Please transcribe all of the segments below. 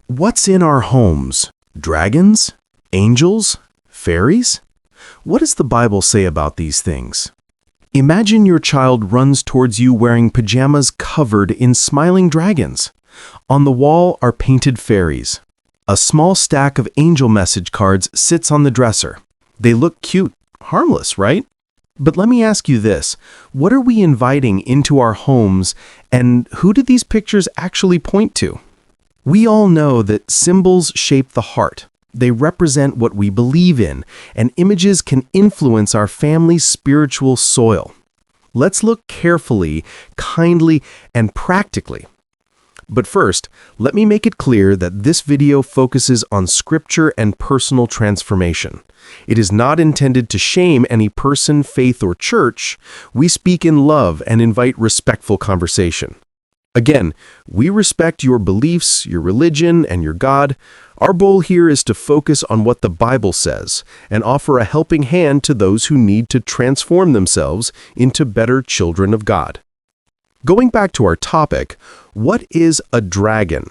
What's in our homes? Dragons? Angels? Fairies? What does the Bible say about these things? Imagine your child runs towards you wearing pajamas covered in smiling dragons. On the wall are painted fairies. A small stack of angel message cards sits on the dresser. They look cute, harmless, right? But let me ask you this. What are we inviting into our homes, and who do these pictures actually point to? We all know that symbols shape the heart. They represent what we believe in, and images can influence our family's spiritual soil. Let's look carefully, kindly, and practically. But first, let me make it clear that this video focuses on Scripture and personal transformation. It is not intended to shame any person, faith, or church. We speak in love and invite respectful conversation. Again, we respect your beliefs, your religion, and your God. Our goal here is to focus on what the Bible says and offer a helping hand to those who need to transform themselves into better children of God. Going back to our topic, what is a dragon?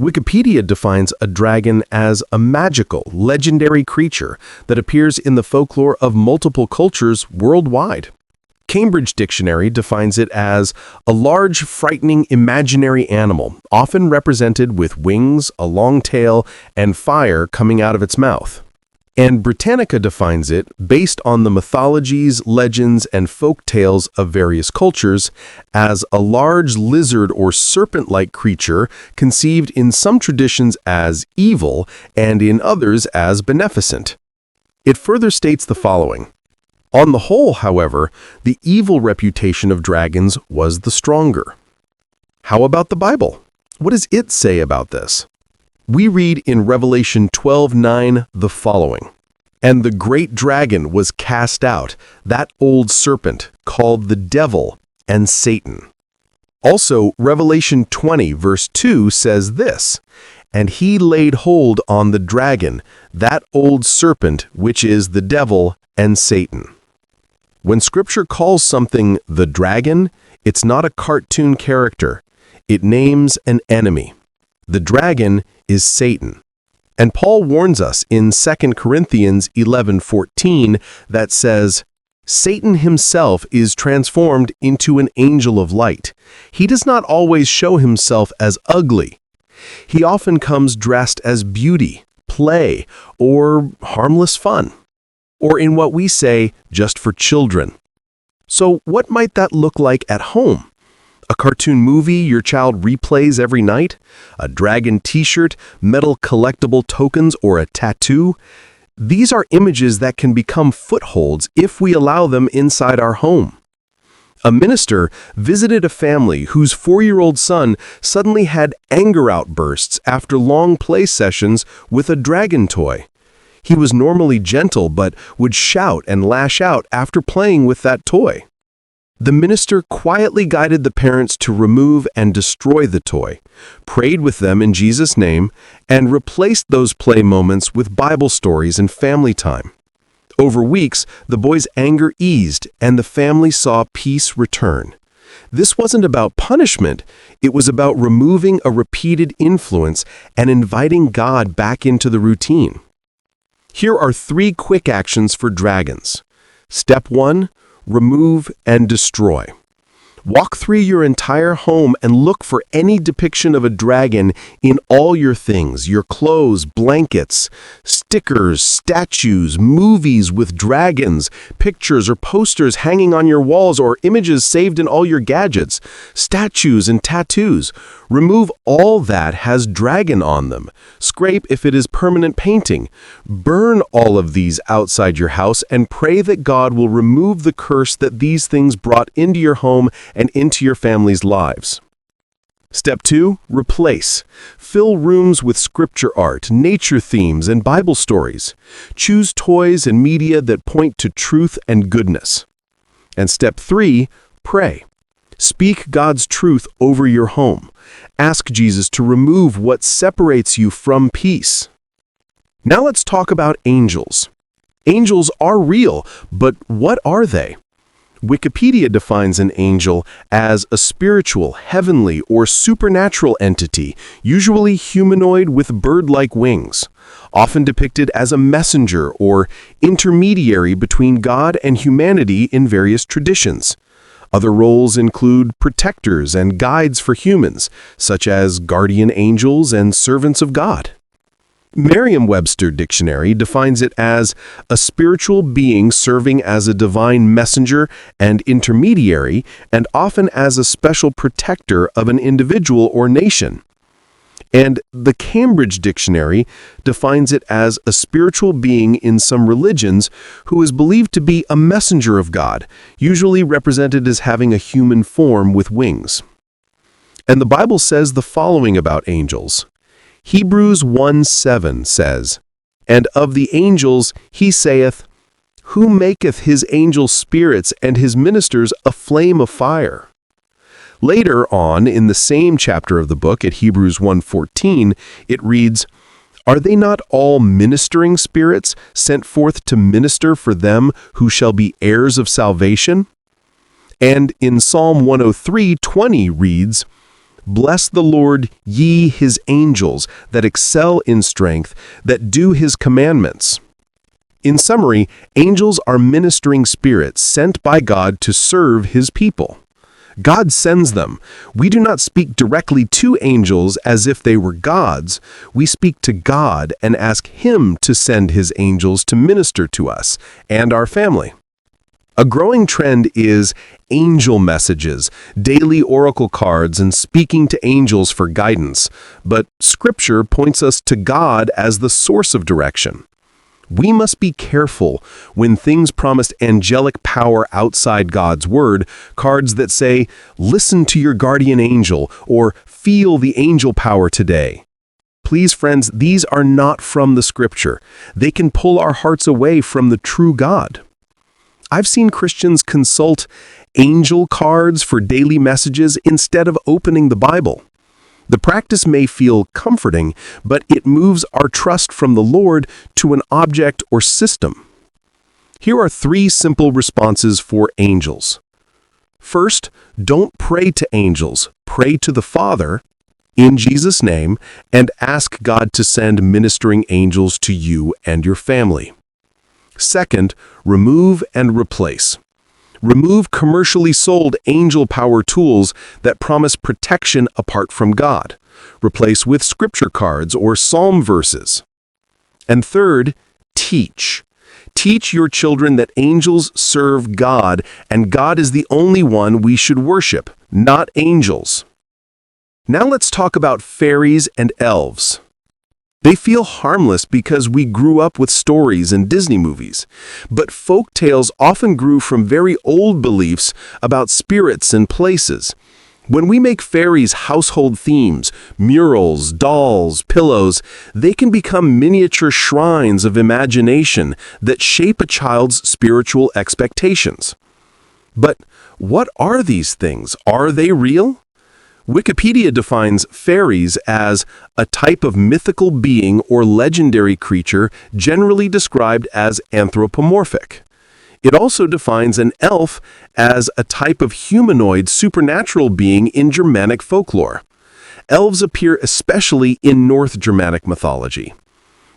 Wikipedia defines a dragon as a magical, legendary creature that appears in the folklore of multiple cultures worldwide. Cambridge Dictionary defines it as a large, frightening, imaginary animal, often represented with wings, a long tail, and fire coming out of its mouth. And Britannica defines it, based on the mythologies, legends, and folk tales of various cultures, as a large lizard or serpent-like creature conceived in some traditions as evil and in others as beneficent. It further states the following. On the whole, however, the evil reputation of dragons was the stronger. How about the Bible? What does it say about this? We read in Revelation 12:9 the following. And the great dragon was cast out, that old serpent, called the devil and Satan. Also, Revelation 20 verse 2 says this, And he laid hold on the dragon, that old serpent, which is the devil and Satan. When Scripture calls something the dragon, it's not a cartoon character. It names an enemy. The dragon is Satan. And Paul warns us in 2 Corinthians 11:14 that says, Satan himself is transformed into an angel of light. He does not always show himself as ugly. He often comes dressed as beauty, play, or harmless fun. Or in what we say, just for children. So what might that look like at home? A cartoon movie your child replays every night? A dragon t-shirt, metal collectible tokens, or a tattoo? These are images that can become footholds if we allow them inside our home. A minister visited a family whose 4-year-old son suddenly had anger outbursts after long play sessions with a dragon toy. He was normally gentle but would shout and lash out after playing with that toy. The minister quietly guided the parents to remove and destroy the toy, prayed with them in Jesus' name, and replaced those play moments with Bible stories and family time. Over weeks, the boy's anger eased and the family saw peace return. This wasn't about punishment, it was about removing a repeated influence and inviting God back into the routine. Here are 3 quick actions for dragons. Step 1, remove and destroy. Walk through your entire home and look for any depiction of a dragon in all your things, your clothes, blankets, stickers, statues, movies with dragons, pictures or posters hanging on your walls, or images saved in all your gadgets, statues and tattoos. Remove all that has dragon on them. Scrape if it is permanent painting. Burn all of these outside your house and pray that God will remove the curse that these things brought into your home and into your family's lives. Step 2, replace. Fill rooms with scripture art, nature themes, and Bible stories. Choose toys and media that point to truth and goodness. And step 3, pray. Speak God's truth over your home. Ask Jesus to remove what separates you from peace. Now let's talk about angels. Angels are real, but what are they? Wikipedia defines an angel as a spiritual, heavenly, or supernatural entity, usually humanoid with bird-like wings, often depicted as a messenger or intermediary between God and humanity in various traditions. Other roles include protectors and guides for humans, such as guardian angels and servants of God. Merriam-Webster Dictionary defines it as a spiritual being serving as a divine messenger and intermediary, and often as a special protector of an individual or nation. And the Cambridge Dictionary defines it as a spiritual being in some religions who is believed to be a messenger of God, usually represented as having a human form with wings. And the Bible says the following about angels. Hebrews 1:7 says, "And of the angels he saith, Who maketh his angels spirits and his ministers a flame of fire?" Later on, in the same chapter of the book, at Hebrews 1:14, it reads, "Are they not all ministering spirits sent forth to minister for them who shall be heirs of salvation?" And in Psalm 103:20 reads, "Bless the Lord, ye his angels, that excel in strength, that do his commandments." In summary, angels are ministering spirits sent by God to serve his people. God sends them. We do not speak directly to angels as if they were gods. We speak to God and ask him to send his angels to minister to us and our family. A growing trend is angel messages, daily oracle cards, and speaking to angels for guidance. But Scripture points us to God as the source of direction. We must be careful when things promised angelic power outside God's word, cards that say, "Listen to your guardian angel," or "Feel the angel power today." Please, friends, these are not from the Scripture. They can pull our hearts away from the true God. I've seen Christians consult angel cards for daily messages instead of opening the Bible. The practice may feel comforting, but it moves our trust from the Lord to an object or system. Here are 3 simple responses for angels. First, don't pray to angels. Pray to the Father in Jesus' name and ask God to send ministering angels to you and your family. Second, remove and replace. Remove commercially sold angel power tools that promise protection apart from God. Replace with scripture cards or psalm verses. And third, teach. Teach your children that angels serve God, and God is the only one we should worship, not angels. Now let's talk about fairies and elves. They feel harmless because we grew up with stories and Disney movies. But folk tales often grew from very old beliefs about spirits and places. When we make fairies household themes, murals, dolls, pillows, they can become miniature shrines of imagination that shape a child's spiritual expectations. But what are these things? Are they real? Wikipedia defines fairies as a type of mythical being or legendary creature generally described as anthropomorphic. It also defines an elf as a type of humanoid supernatural being in Germanic folklore. Elves appear especially in North Germanic mythology.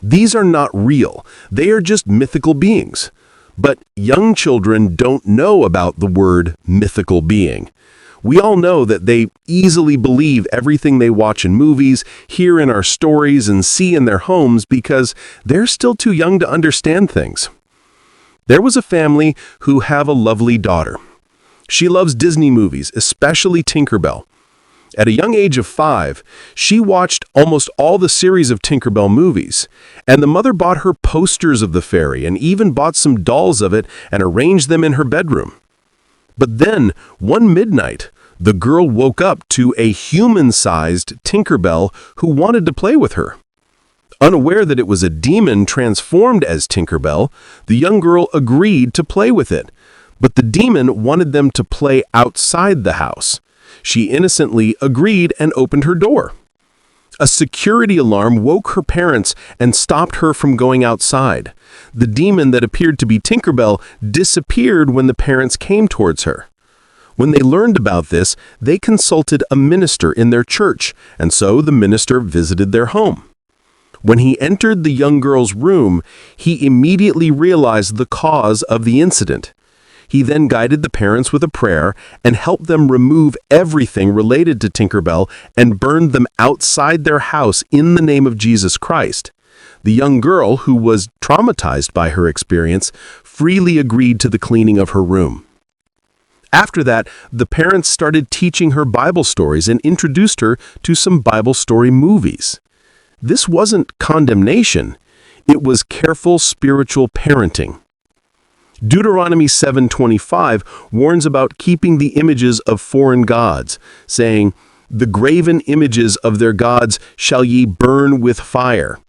These are not real, they are just mythical beings. But young children don't know about the word mythical being. We all know that they easily believe everything they watch in movies, hear in our stories, and see in their homes because they're still too young to understand things. There was a family who have a lovely daughter. She loves Disney movies, especially Tinkerbell. At a young age of 5, she watched almost all the series of Tinkerbell movies, and the mother bought her posters of the fairy and even bought some dolls of it and arranged them in her bedroom. But then, one midnight, the girl woke up to a human-sized Tinkerbell who wanted to play with her. Unaware that it was a demon transformed as Tinkerbell, the young girl agreed to play with it. But the demon wanted them to play outside the house. She innocently agreed and opened her door. A security alarm woke her parents and stopped her from going outside. The demon that appeared to be Tinkerbell disappeared when the parents came towards her. When they learned about this, they consulted a minister in their church, and so the minister visited their home. When he entered the young girl's room, he immediately realized the cause of the incident. He then guided the parents with a prayer and helped them remove everything related to Tinkerbell and burned them outside their house in the name of Jesus Christ. The young girl, who was traumatized by her experience, freely agreed to the cleaning of her room. After that, the parents started teaching her Bible stories and introduced her to some Bible story movies. This wasn't condemnation, it was careful spiritual parenting. Deuteronomy 7:25 warns about keeping the images of foreign gods, saying, "The graven images of their gods shall ye burn with fire."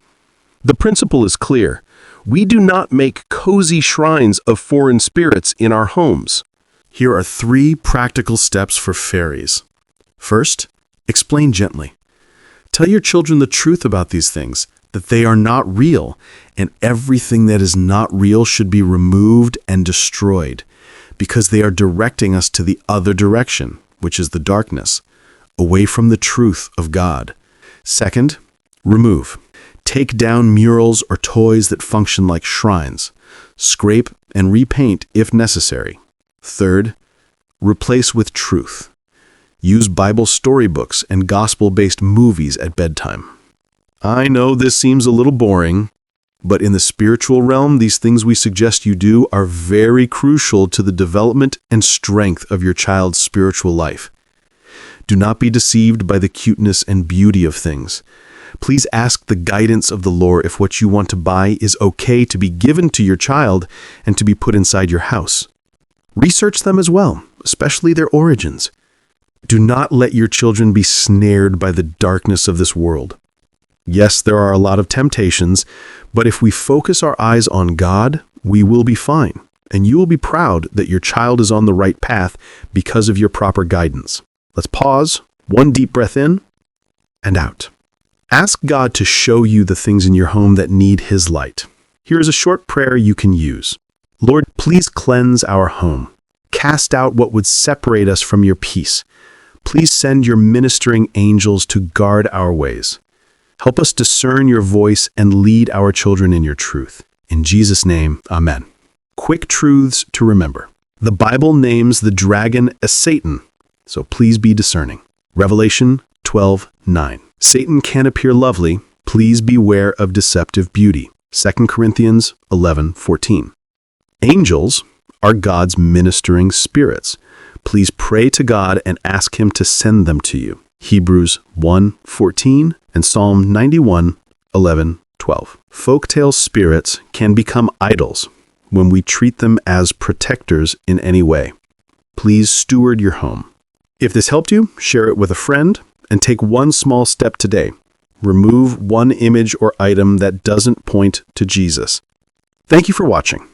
The principle is clear. We do not make cozy shrines of foreign spirits in our homes. Here are 3 practical steps for fairies. First, explain gently. Tell your children the truth about these things, that they are not real, and everything that is not real should be removed and destroyed, because they are directing us to the other direction, which is the darkness, away from the truth of God. Second, remove. Take down murals or toys that function like shrines. Scrape and repaint if necessary. Third, replace with truth. Use Bible storybooks and gospel-based movies at bedtime. I know this seems a little boring, but in the spiritual realm, these things we suggest you do are very crucial to the development and strength of your child's spiritual life. Do not be deceived by the cuteness and beauty of things. Please ask the guidance of the Lord if what you want to buy is okay to be given to your child and to be put inside your house. Research them as well, especially their origins. Do not let your children be snared by the darkness of this world. Yes, there are a lot of temptations, but if we focus our eyes on God, we will be fine, and you will be proud that your child is on the right path because of your proper guidance. Let's pause, 1 deep breath in and out. Ask God to show you the things in your home that need His light. Here is a short prayer you can use. Lord, please cleanse our home. Cast out what would separate us from your peace. Please send your ministering angels to guard our ways. Help us discern your voice and lead our children in your truth. In Jesus' name, amen. Quick truths to remember. The Bible names the dragon as Satan, so please be discerning. Revelation 12:9. Satan can appear lovely. Please beware of deceptive beauty. 2 Corinthians 11:14. Angels are God's ministering spirits. Please pray to God and ask Him to send them to you. Hebrews 1:14 and Psalm 91:11-12. Folktale spirits can become idols when we treat them as protectors in any way. Please steward your home. If this helped you, share it with a friend and take one small step today. Remove one image or item that doesn't point to Jesus. Thank you for watching.